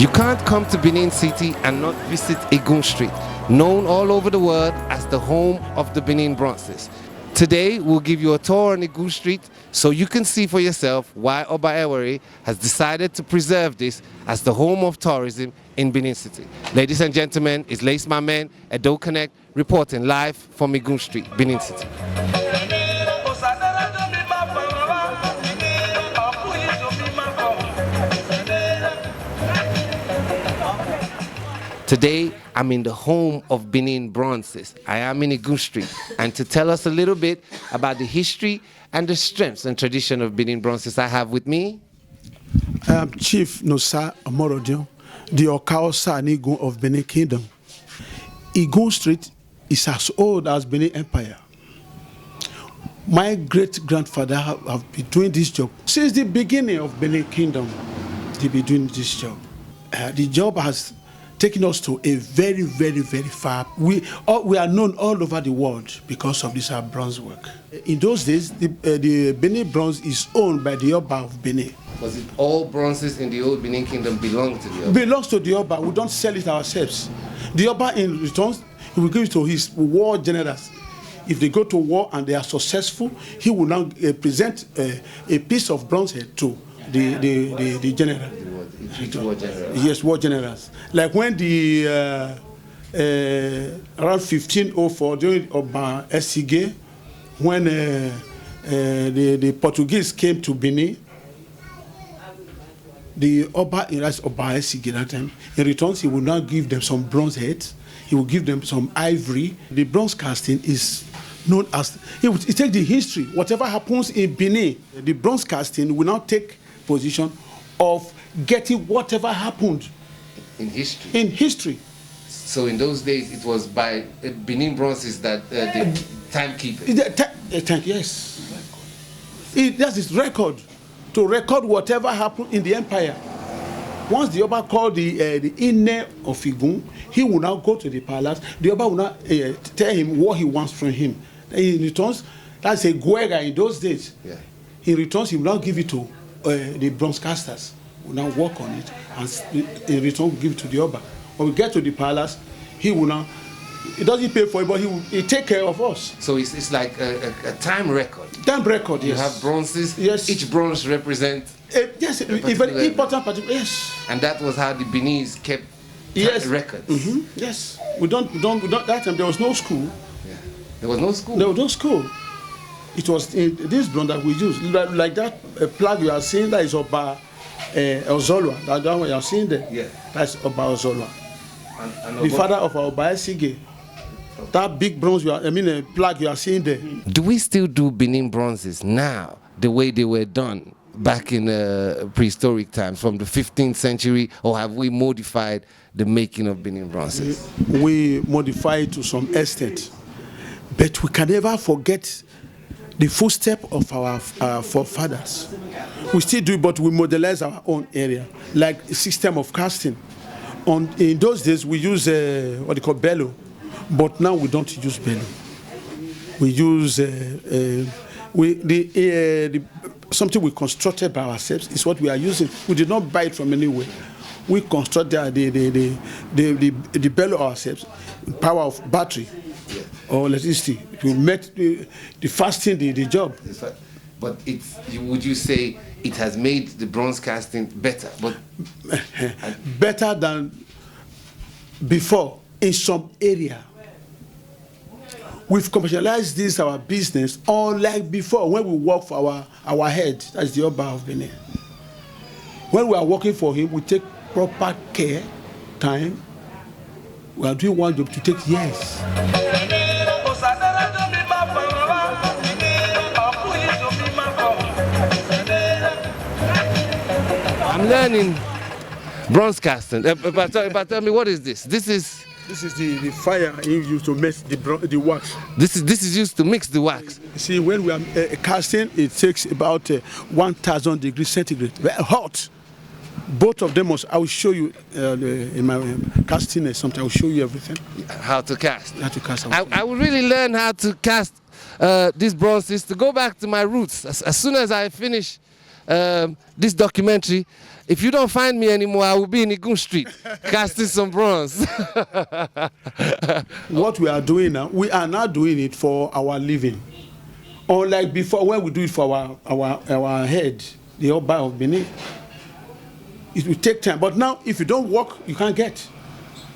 You can't come to Benin City and not visit Igun Street, known all over the world as the home of the Benin Bronzes. Today, we'll give you a tour on Igun Street so you can see for yourself why Oba Ewuare has decided to preserve this as the home of tourism in Benin City. Ladies and gentlemen, it's Lace My Man, Edo Connect, reporting live from Igun Street, Benin City. Today, I'm in the home of Benin Bronzes. I am in Igun Street. And to tell us a little bit about the history and the strengths and tradition of Benin Bronzes, I have with me... I am Chief Nosa Amorodion, the Okaosa and Igun of Benin Kingdom. Igun Street is as old as Benin Empire. My great-grandfather have been doing this job since the beginning of Benin Kingdom. They've been doing this job. The job has taking us to a very, very, very far. We are known all over the world because of this bronze work. In those days, the Benin Bronze is owned by the Oba of Benin. Was it all bronzes in the old Benin Kingdom belong to the Oba? Belongs to the Oba. We don't sell it ourselves. The Oba, in return, he will give it to his war generals. If they go to war and they are successful, he will now present a piece of bronze head to the general. War generals. Yes, war generals. Like when the around 1504 during Oba Esige, when the Portuguese came to Benin, the Oba Esige that time, in return he will now give them some bronze heads. He will give them some ivory. The bronze casting is known as it takes the history. Whatever happens in Benin, the bronze casting will now take position of getting whatever happened in history. In history. So in those days, it was by Benin Bronzes that the timekeeper. Yes. That's his record, to record whatever happened in the empire. Once the Oba called the inne of Igun, he will now go to the palace. The Oba will now tell him what he wants from him. In returns, that's a guega in those days. Yeah. In returns, he will now give it to the bronze casters. Will now work on it, and in return, we give it to the Oba. When we get to the palace, he will now. He doesn't pay for it, but he take care of us. So it's like a time record. Time record, yes. You have bronzes. Yes. Each bronze represents. Yes, a very important particular. Yes. And that was how the Beninese kept records. Mm-hmm. Yes. We don't. That time there was no school. Yeah. There was no school. There was no school. It was this bronze that we use, like that plug you are seeing. That is Oba Ozolwa. That one you are seeing there. Yeah. That's Oba Ozolwa. And the father of Oba Esige. That big bronze plug you are seeing there. Do we still do Benin Bronzes now the way they were done back in prehistoric times from the 15th century, or have we modified the making of Benin Bronzes? We modify it to some extent, but we can never forget the footstep of our forefathers. We still do it, but we modelize our own area, like a system of casting. In those days, we use what they call bellow, but now we don't use bellow. We use something we constructed by ourselves is what we are using. We did not buy it from anywhere. We constructed the bellow ourselves, power of battery or electricity. We make the fasting the job. But would you say it has made the bronze casting better? But better than before in some area. We've commercialized this our business, unlike before when we work for our head, that's the Oba of Benin. When we are working for him, we take proper care, time. We are doing one job to take years. I'm learning bronze casting. But tell me, what is this? This is the fire used to mix the wax. This is used to mix the wax. See, when we are casting, it takes about 1,000 degrees centigrade. Very hot. Both of them I will show you in my casting something. I will show you everything. How to cast. How to cast. I will really learn how to cast these bronzes to go back to my roots. As soon as I finish this documentary, if you don't find me anymore, I will be in Igun Street casting some bronze. What we are doing now, we are not doing it for our living. Unlike before, when we do it for our head, the Oba of Benin, it will take time. But now, if you don't work, you can't get.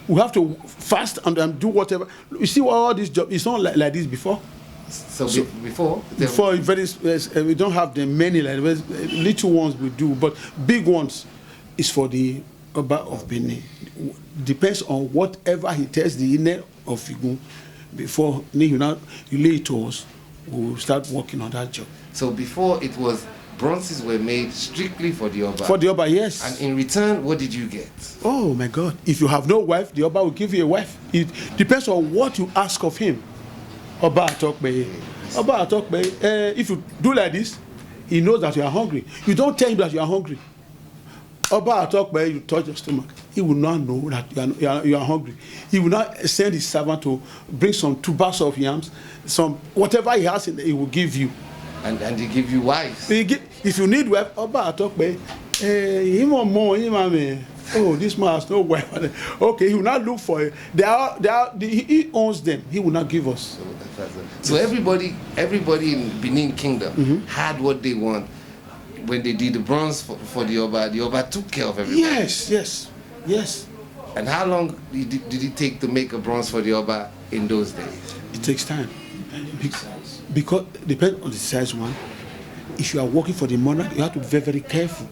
We have to fast and do whatever. You see all this job, it's not like this before. So before we don't have the many, like little ones we do, but big ones is for the Oba of Benin. Depends on whatever he tells the inner of Igun before you lay it to us, we'll start working on that job. So before it was bronzes were made strictly for the Oba. For the Oba, yes. And in return, what did you get? Oh my God! If you have no wife, the Oba will give you a wife. It depends on what you ask of him. Oba Atokbe. If you do like this, he knows that you are hungry. You don't tell him that you are hungry. Oba Atokbe, you touch your stomach. He will not know that you are hungry. He will not send his servant to bring some tubers of yams, some whatever he has, he will give you. And he give you wives. If you need wife, Oba Atokbe, oh, this man has no wife. Okay, he will not look for it. He owns them. He will not give us. So everybody in Benin Kingdom had what they want. When they did the bronze for the Oba took care of everybody. Yes. And how long did it take to make a bronze for the Oba in those days? It takes time. Because depends on the size one. If you are working for the monarch, you have to be very, very careful.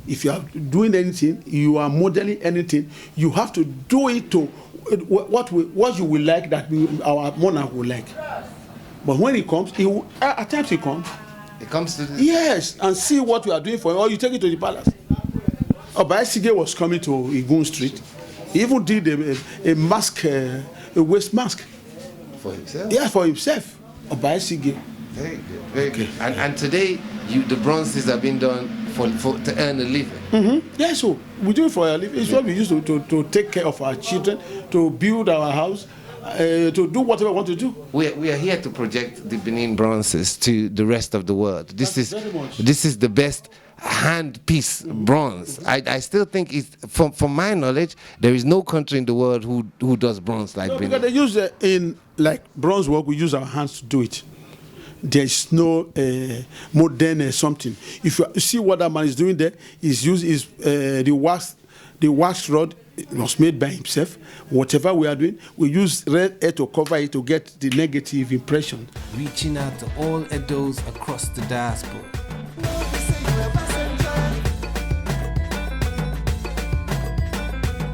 If you are doing anything, you are modeling anything, you have to do it to what you will like, that our monarch will like. But when he comes, at times he comes. It comes to this? Yes, and see what we are doing for him, or you take it to the palace. Oba Sige was coming to Igun Street. He even did a mask, a waist mask. For himself? Yeah, for himself. Oba Sige. Very good, very good. And today, the bronzes are being done to earn a living. Yeah, so we do it for a living. It's what we use to take care of our children, to build our house, to do whatever we want to do. We are here to project the Benin bronzes to the rest of the world. This is the best hand piece bronze. I still think from my knowledge, there is no country in the world who does bronze like Benin. Because they use in like bronze work, we use our hands to do it. There is no modern something. If you see what that man is doing there, the wax rod was made by himself. Whatever we are doing, we use red hair to cover it to get the negative impression. Reaching out to all Edos across the diaspora.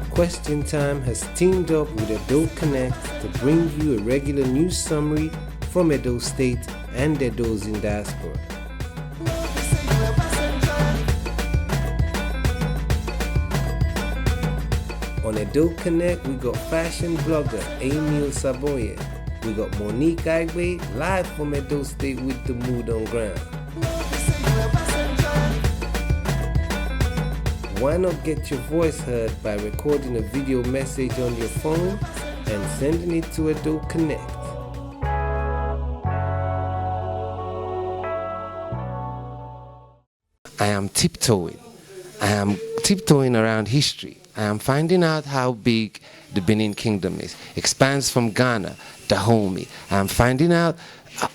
Question Time has teamed up with Edo Connect to bring you a regular news summary from Edo State and Edos in diaspora. On Edo Connect, we got fashion blogger Emil Saboye. We got Monique Igwe live from Edo State with the mood on ground. Why not get your voice heard by recording a video message on your phone and sending it to Edo Connect? I am tiptoeing. I am tiptoeing around history. I am finding out how big the Benin Kingdom is. Expands from Ghana, Dahomey. I am finding out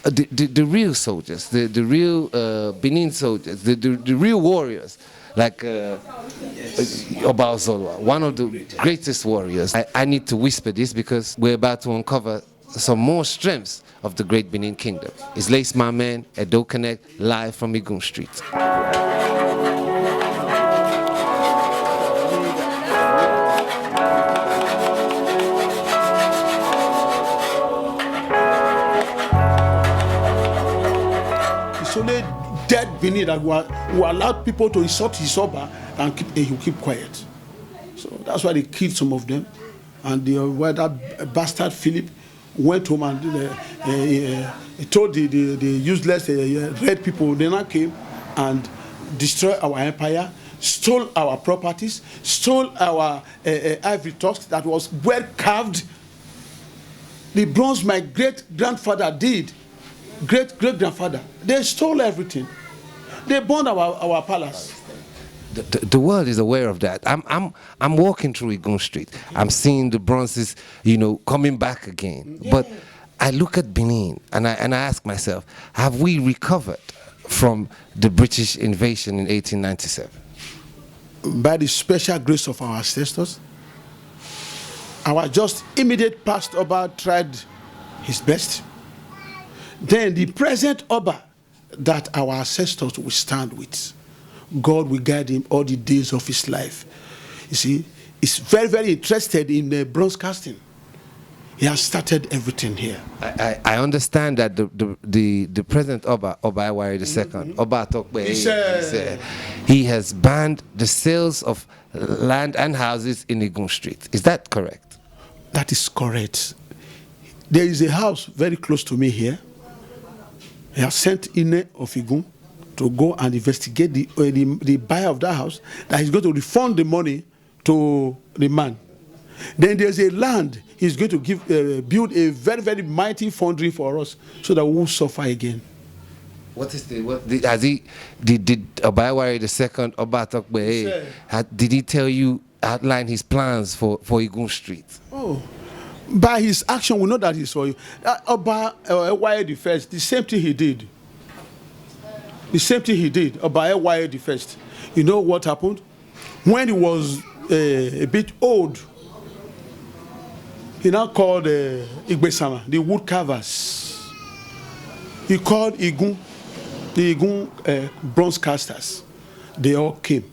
the real soldiers, the real Benin soldiers, the real warriors, like Obaozolwa, one of the greatest warriors. I need to whisper this because we're about to uncover some more strengths of the great Benin Kingdom. It's Lace My Man, Edo Connect, live from Igun Street. It's only dead Benin that who allowed people to insult his Oba and he'll keep quiet. So that's why they killed some of them. And that bastard Philip went home and he told the useless red people, they now came and destroyed our empire, stole our properties, stole our ivory tusks that was well carved. The bronze my great-grandfather did, great-great-grandfather, they stole everything. They burned our palace. The world is aware of that. I'm walking through Igun Street. I'm seeing the bronzes, coming back again. Yeah. But I look at Benin and I ask myself, have we recovered from the British invasion in 1897? By the special grace of our ancestors, our just immediate past Oba tried his best. Then the present Oba that our ancestors will stand with, God will guide him all the days of his life. You see, he's very, very interested in bronze casting. He has started everything here. I understand that the present Oba Ewuare II, Oba Atokpe, he has banned the sales of land and houses in Igun Street. Is that correct? That is correct. There is a house very close to me here. He has sent Ine of Igun to go and investigate the buyer of that house, that he's going to refund the money to the man. Then there's a land he's going to build a very, very mighty foundry for us so that we won't suffer again. Did Oba Ewuare II, Oba Atokpe, did he tell you, outline his plans for Igun Street? Oh, by his action, we know that he's for you. Oba Ewuare I, the same thing he did. The same thing he did, Oba Ewuare I. You know what happened? When he was a bit old, he now called Igbesama, the wood carvers. He called Igun, the Igun bronze casters. They all came.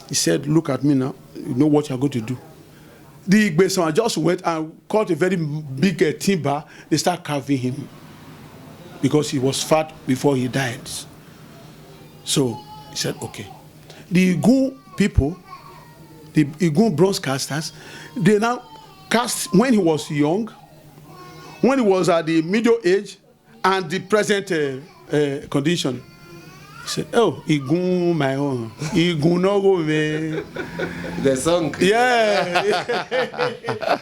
He said, look at me now, you know what you're going to do. The Igbesama just went and caught a very big timber. They start carving him because he was fat before he died. So he said, okay. The Igun people, the Igun bronze casters, they now cast when he was young, when he was at the middle age, and the present condition. He said, oh, Igun my own. Igun no go man. The song. Yeah.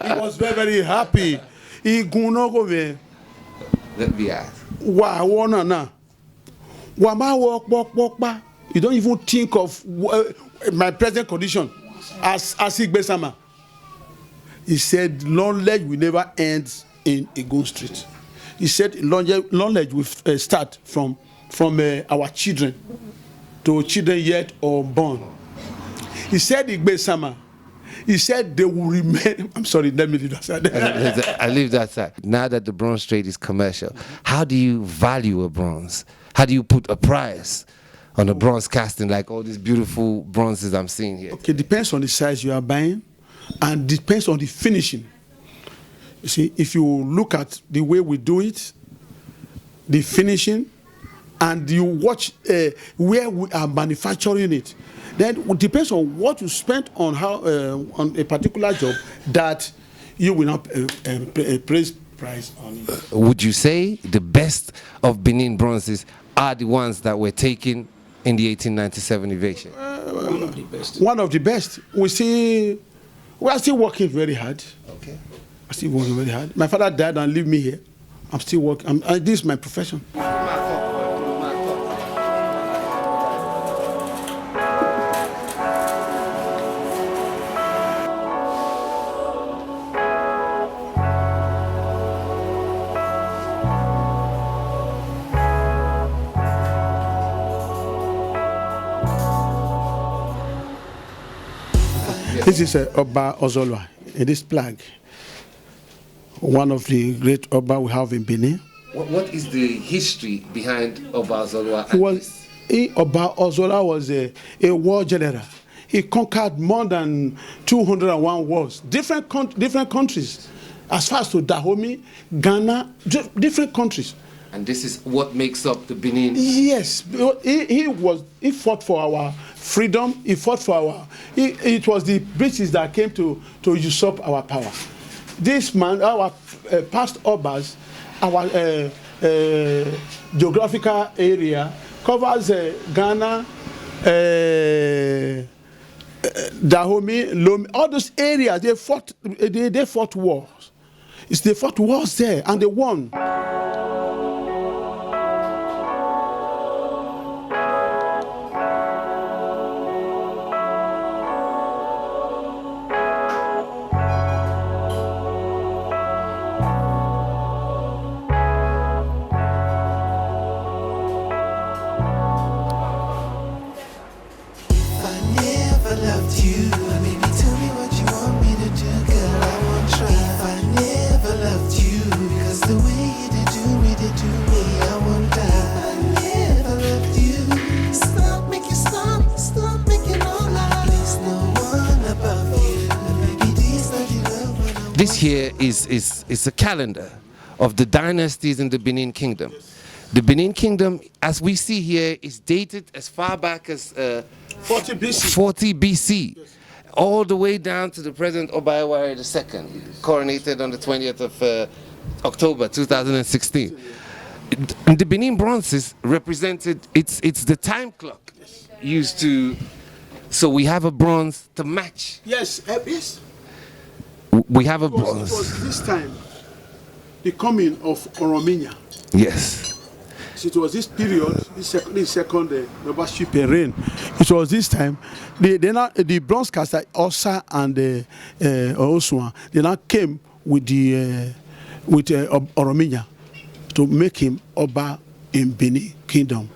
He was very, very happy. Igun no go man. Let me ask. Wa wona na. Wa ma walk ba. You don't even think of my present condition as Igbesama. He said, knowledge will never end in Igun Street. He said, knowledge will start from our children to children yet unborn. He said, Igbesama, he said they will remain. I'm sorry, let me leave that side. I leave that side. Now that the bronze trade is commercial, how do you value a bronze? How do you put a price on a bronze casting like all these beautiful bronzes I'm seeing here? Okay, depends on the size you are buying and depends on the finishing. You see, if you look at the way we do it, the finishing, and you watch where we are manufacturing it, then it depends on what you spent on on a particular job that you will not praise price on it. Would you say the best of Benin bronzes are the ones that were taken in the 1897 invasion? One of the best. One of the best. We are still working very hard. Okay. I'm still working very hard. My father died and left me here. I'm still working. This is my profession. This is Oba Ozolwa. In this flag, one of the great Oba we have in Benin. What is the history behind Oba Ozolwa? Oba Ozolwa was a war general. He conquered more than 201 wars, different countries, as far as to Dahomey, Ghana, different countries. And this is what makes up the Benin. Yes, he fought for our freedom. He fought for our. It was the British that came to usurp our power. This man, our past Obas, our geographical area covers Ghana, Dahomey, Lomé, all those areas. They fought wars. They fought wars there, and they won. This here is a calendar of the dynasties in the Benin Kingdom. The Benin Kingdom, as we see here, is dated as far back as 40 BC. 40 BC, all the way down to the present Ewuare II, coronated on the 20th of October 2016. The Benin Bronzes represented, it's the time clock used to, so we have a bronze to match. Yes, yes. We have a It was bronze. this time the coming of Orominya. Yes. So it was this period, this second membership reign. It was this time the bronze caster Osa and Osua, they now came with Orominya to make him Oba in Benin Kingdom.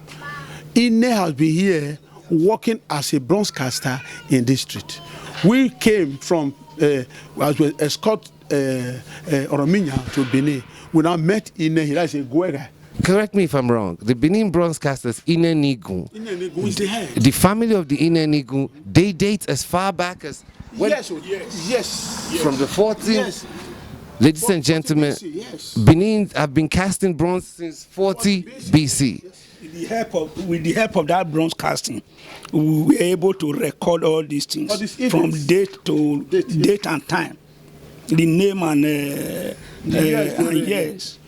Ine has been here working as a bronze caster in this street. We came from as we escort Orominya to Benin. We now met Ine, he is a Ewuare. Correct me if I'm wrong. The Benin Bronze casters, Igun, Is the head. the family of the Igun, they date as far back as when, Yes. from the 40s. Yes. Ladies and gentlemen, Yes. Benin have been casting bronze since 40 BC. With the help of that bronze casting, we were able to record all these things All these from events. date to date and time, the name and years.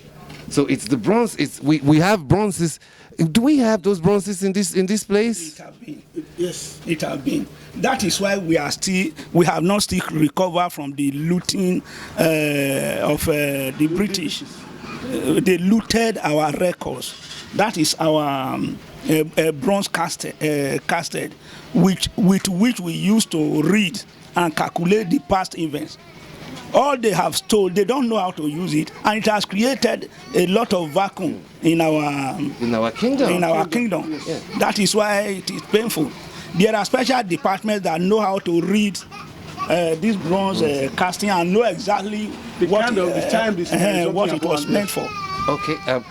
So it's the bronze. We have bronzes. Do we have those bronzes in this place? It have been. Yes. It have been. That is why we have not still recovered from the looting of the British. They looted our records. That is our bronze casted, with which we used to read and calculate the past events. All they have stole, they don't know how to use it, and it has created a lot of vacuum in our kingdom. Yeah. That is why it is painful. There are special departments that know how to read this bronze casting and know exactly what it was meant for. Okay.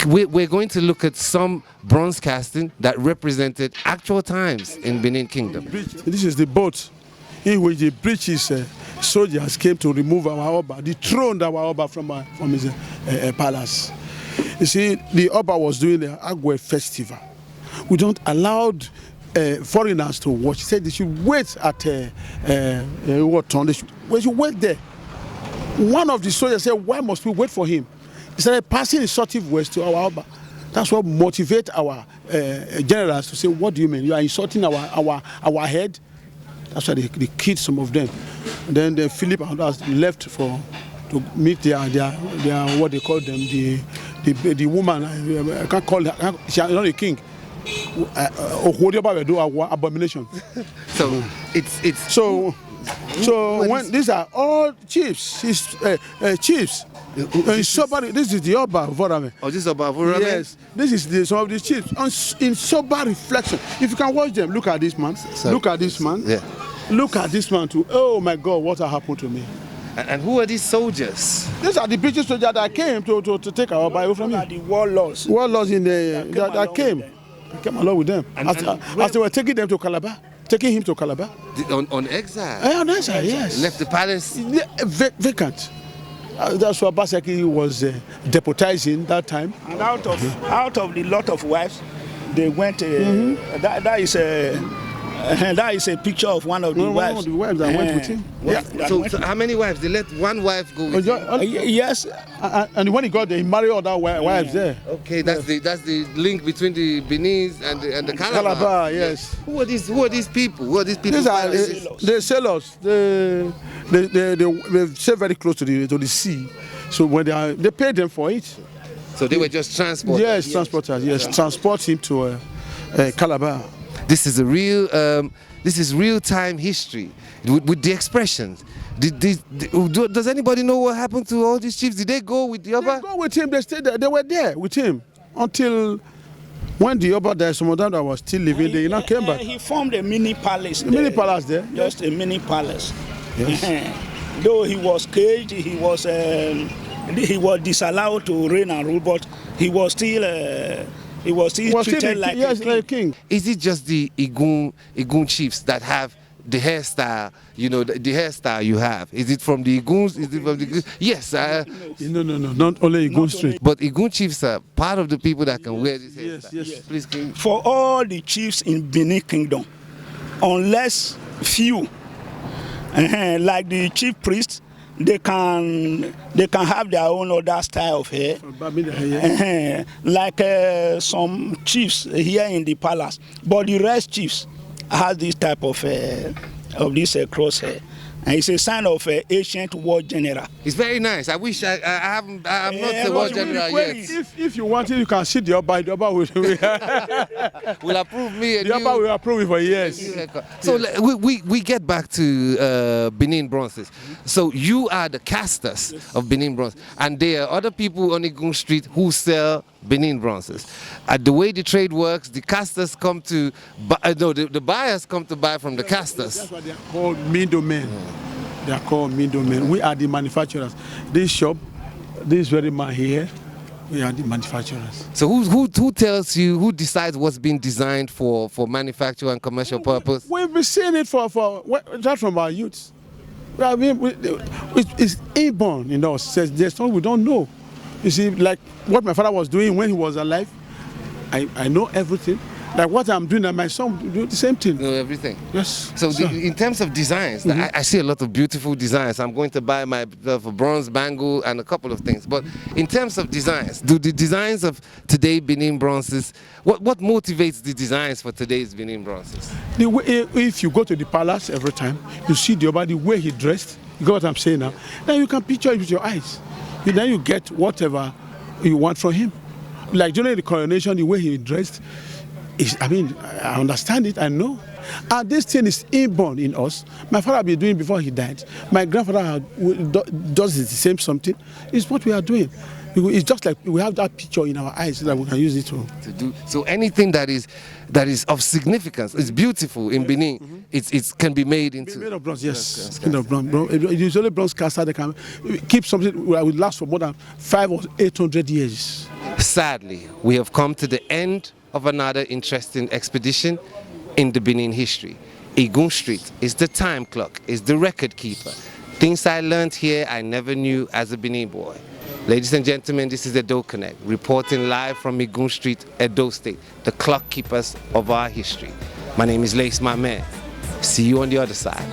We're going to look at some bronze casting that represented actual times in Benin Kingdom. This is the boat in which the British soldiers came to remove our Oba, dethroned our Oba from his palace. You see, the Oba was doing the Agwe festival. We don't allow foreigners to watch. He said they should wait at we should wait there. One of the soldiers said, "Why must we wait for him?" He started passing insultive words to our Oba. That's what motivates our generals to say, "What do you mean? You are insulting our head?" That's why they killed some of them. And then Philip and others left to meet their what they call them, the woman. I can't call her. She's not a king. Abomination. So it's So when these are all chiefs, chiefs. This is the Oba of Vorame. Oh, this is about Vorame? Yes, this is some of the chiefs. In sober reflection, if you can watch them, look at this man. So, look at this man. Yeah. Look at this man too. Oh my God, what has happened to me? And who are these soldiers? These are the British soldiers that came to take our Bible from Those are me. the warlords. Warlords in the that came. along I came along with them. As they were taking them to Calabar, taking him to Calabar. On exile. On exile, yes. Left the palace. Vacant. That's why Basaki was deputizing that time. And out of the lot of wives, they went. That is a picture of one of the wives. One of the wives that went with him. Yeah. So how many wives? They let one wife go with him. Yes. And when he got there, he married other wives there. Okay, that's the link between the Benin and the Calabar. Calabar, yes. Who are these people? Who are these people? These are the sailors. They stay very close to the sea. So when they paid them for it. So they were just transported. Yes, transporters. Yes, transport him to Calabar. This is real-time history with the expressions. Does anybody know what happened to all these chiefs? Did they go with the Oba? They go with him. They stayed there. They were there with him until when the Oba died. Some of them that was still living, they now came back. He formed a mini palace. Mini palace there. Just a mini palace. Yes. Though he was caged, he was disallowed to reign and rule, but he was still treated like a king. Is it just the Igun chiefs that have the hairstyle, you know, the hairstyle you have? Is it from the Iguns? Is it from the... Yes. No, not only Igun Street. But Igun chiefs are part of the people that can wear this hairstyle. Yes. Please, can you... For all the chiefs in Benin Kingdom, unless few, like the chief priest, they can have their own other style of hair. Like some chiefs here in the palace, but the rest chiefs have this type of this cross hair. And it's a sign of ancient war general. It's very nice. I wish I'm not the war general yet. If you want it, you can see the Oba. The Oba will approve me. The Oba will approve it for years. So we get back to Benin Bronzes. So you are the casters of Benin Bronze, and there are other people on Igun Street who sell Benin Bronzes. The way the trade works, the casters come to the buyers come to buy from the casters. That's why they are called middlemen. They are called middlemen. We are the manufacturers. This shop, this very man here, we are the manufacturers. So who tells you, who decides what's been designed for manufacture and commercial purpose? We've been seeing it for that from our youths. I mean, it's inborn in us. There's something we don't know. You see, like what my father was doing when he was alive, I know everything. Like what I'm doing, and my son do the same thing. Know everything. Yes. So in terms of designs, I see a lot of beautiful designs. I'm going to buy my bronze bangle and a couple of things. But in terms of designs, do the designs of today Benin Bronzes, what motivates the designs for today's Benin Bronzes? If you go to the palace every time, you see the Oba, the way he dressed. You get what I'm saying now? Then you can picture it with your eyes. Then you get whatever you want from him. Like during the coronation, the way he dressed, I understand it, I know. And this thing is inborn in us. My father had been doing before he died. My grandfather does the same something. It's what we are doing. It's just like we have that picture in our eyes so that we can use it to do. So anything that is of significance, is beautiful in Benin, it can be made into... Made of bronze, yes. Made of bronze. It is only bronze caster that can keep something that will last for more than 500 or 800 years. Sadly, we have come to the end of another interesting expedition in the Benin history. Igun Street is the time clock, is the record keeper. Things I learned here I never knew as a Benin boy. Ladies and gentlemen, this is Edo Connect, reporting live from Igun Street, Edo State, the clock keepers of our history. My name is Lace, my man. See you on the other side.